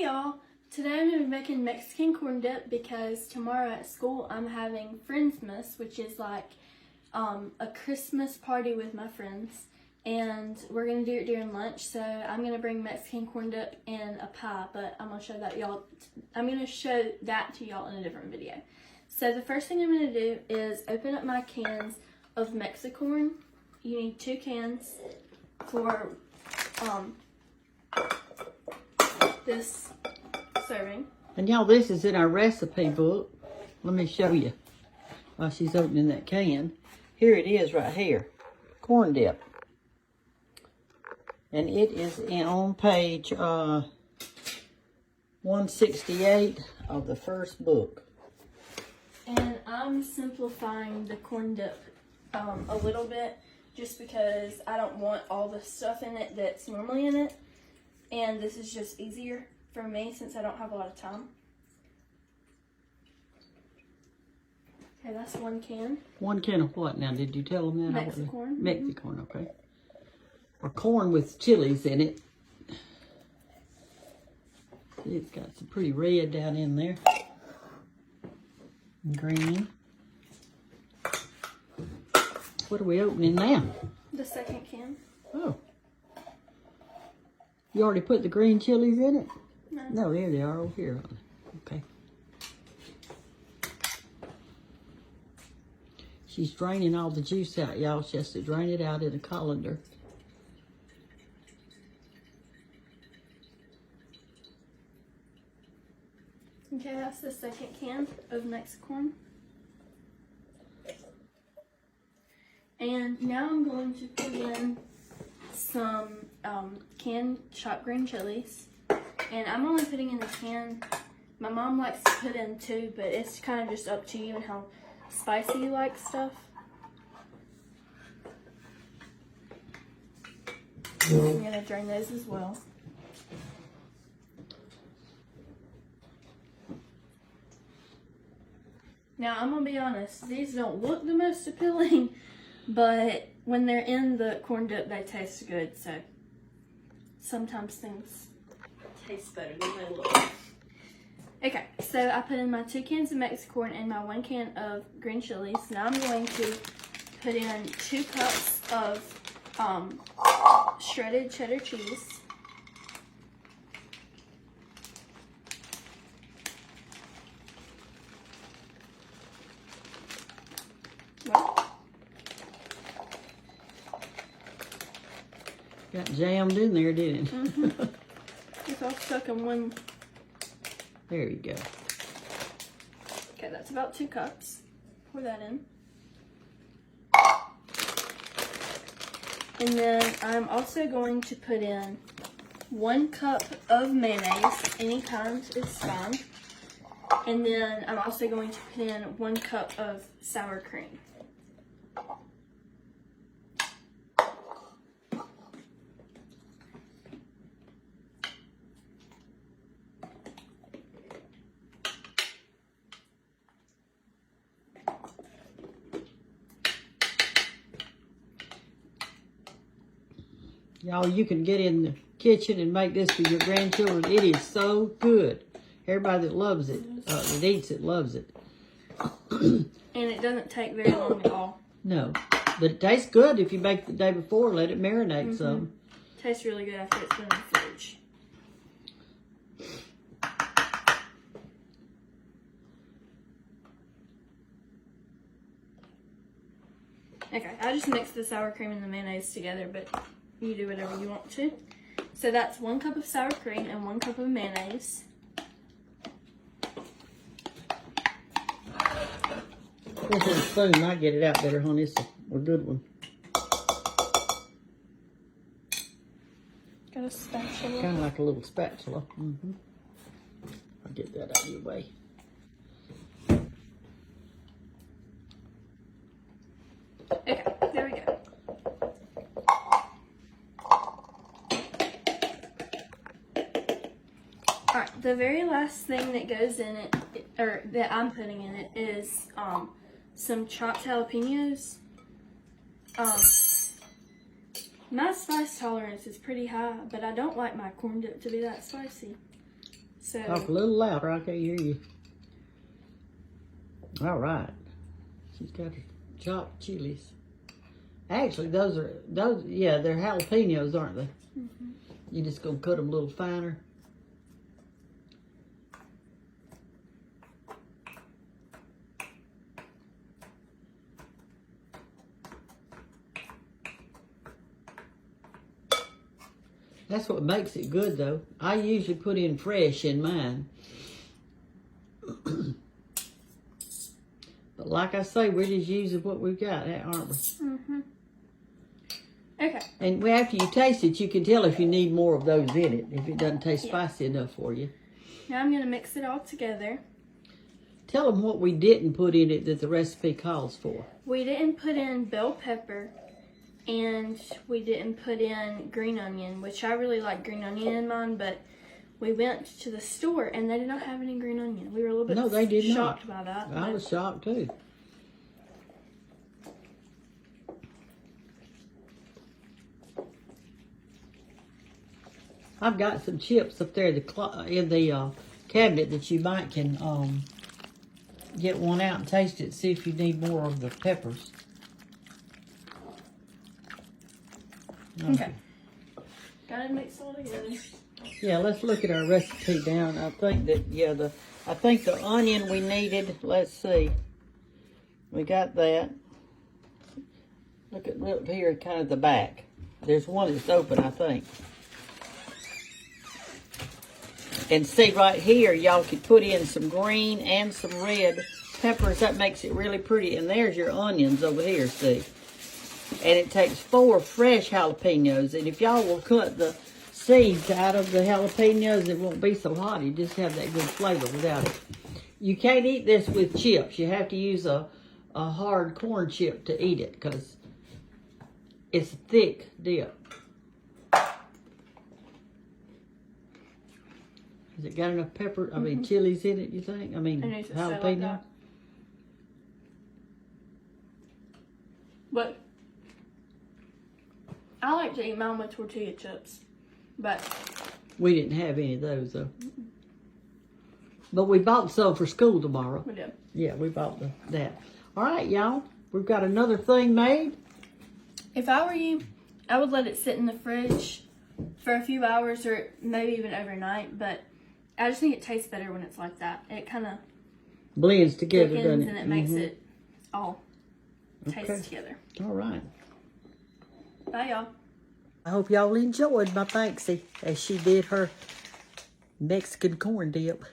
y'all, today I'm going to be making Mexican corn dip because tomorrow at school I'm having Friendsmas, which is like a Christmas party with my friends, and we're going to do it during lunch. So I'm going to bring Mexican corn dip in a pie, but I'm going to show that y'all. I'm going to show that to y'all in a different video. So the first thing I'm going to do is open up my cans of Mexicorn. You need 2 cans for this serving. And y'all, this is in our recipe book. Let me show you while she's opening that can. Here it is right here, corn dip. And it is on page 168 of the first book. And I'm simplifying the corn dip a little bit just because I don't want all the stuff in it that's normally in it. And this is just easier for me since I don't have a lot of time. Okay, that's 1 can. 1 can of what now? Did you tell them that? Mexicorn. Mexicorn, okay. Or corn with chilies in it. It's got some pretty red down in there. Green. What are we opening now? The 2nd can. Oh. You already put the green chilies in it? No. No, here they are over here. Okay. She's draining all the juice out, y'all. She has to drain it out in a colander. Okay, that's the 2nd can of Mexicorn. And now I'm going to put in some canned chopped green chilies. And I'm only putting in the can. My mom likes to put in 2, but it's kind of just up to you and how spicy you like stuff. I'm going to drain those as well. Now, I'm going to be honest, these don't look the most appealing, but when they're in the corn dip, they taste good, so sometimes things taste better than they look. Okay, so I put in my 2 cans of Mexicorn and my 1 can of green chilies. Now I'm going to put in 2 cups of shredded cheddar cheese. Got jammed in there, didn't it? Mm-hmm. It's all stuck in one. There you go. Okay, that's about 2 cups. Pour that in. And then I'm also going to put in 1 cup of mayonnaise. Any kind is fine. And then I'm also going to put in 1 cup of sour cream. Y'all, you can get in the kitchen and make this for your grandchildren. It is so good. Everybody that loves it, that eats it, loves it. And it doesn't take very long at all. No, but it tastes good if you bake the day before. Let it marinate some. Tastes really good after it's been in the fridge. Okay, I just mixed the sour cream and the mayonnaise together, but you do whatever you want to. So that's 1 cup of sour cream and 1 cup of mayonnaise. This is a spoon. I get it out better, honey. It's a good one. Got a spatula. Kind of like a little spatula. I'll get that out of your way. Okay, there we go. Alright, the very last thing that goes in it, or that I'm putting in it, is some chopped jalapenos. My spice tolerance is pretty high, but I don't like my corn dip to be that spicy. So Talk a little louder. I can't hear you. All right. She's got her chopped chilies. Actually, those, yeah, they're jalapenos, aren't they? Mm-hmm. You're just going to cut them a little finer. That's what makes it good, though. I usually put in fresh in mine. But like I say, we're just using what we've got, aren't we? Mm-hmm. Okay. And after you taste it, you can tell if you need more of those in it, if it doesn't taste spicy enough for you. Now I'm going to mix it all together. Tell them what we didn't put in it that the recipe calls for. We didn't put in bell pepper, and we didn't put in green onion, which I really like green onion in mine, but we went to the store and they did not have any green onion. We were a little bit shocked by that. I was shocked too. I've got some chips up there in the cabinet that you might can get one out and taste it, see if you need more of the peppers. Okay. Gotta mix all together. Yeah, let's look at our recipe down. I think that, I think the onion we needed, let's see. We got that. Look here, kind of the back. There's one that's open, I think. And see right here, y'all could put in some green and some red peppers. That makes it really pretty. And there's your onions over here, see. And it takes 4 fresh jalapenos. And if y'all will cut the seeds out of the jalapenos, it won't be so hot. You just have that good flavor without it. You can't eat this with chips. You have to use a hard corn chip to eat it because it's a thick dip. Has it got enough pepper? I mean, chilies in it, you think? I mean, jalapeno? Like but I like to eat mine with tortilla chips. But we didn't have any of those, though. But we bought some for school tomorrow. We did. Yeah, we bought that. All right, y'all. We've got another thing made. If I were you, I would let it sit in the fridge for a few hours or maybe even overnight. But I just think it tastes better when it's like that. It kind of blends together, doesn't it? And it makes it all taste together. All right. Bye, y'all. I hope y'all enjoyed my Banksy as she did her Mexican corn dip.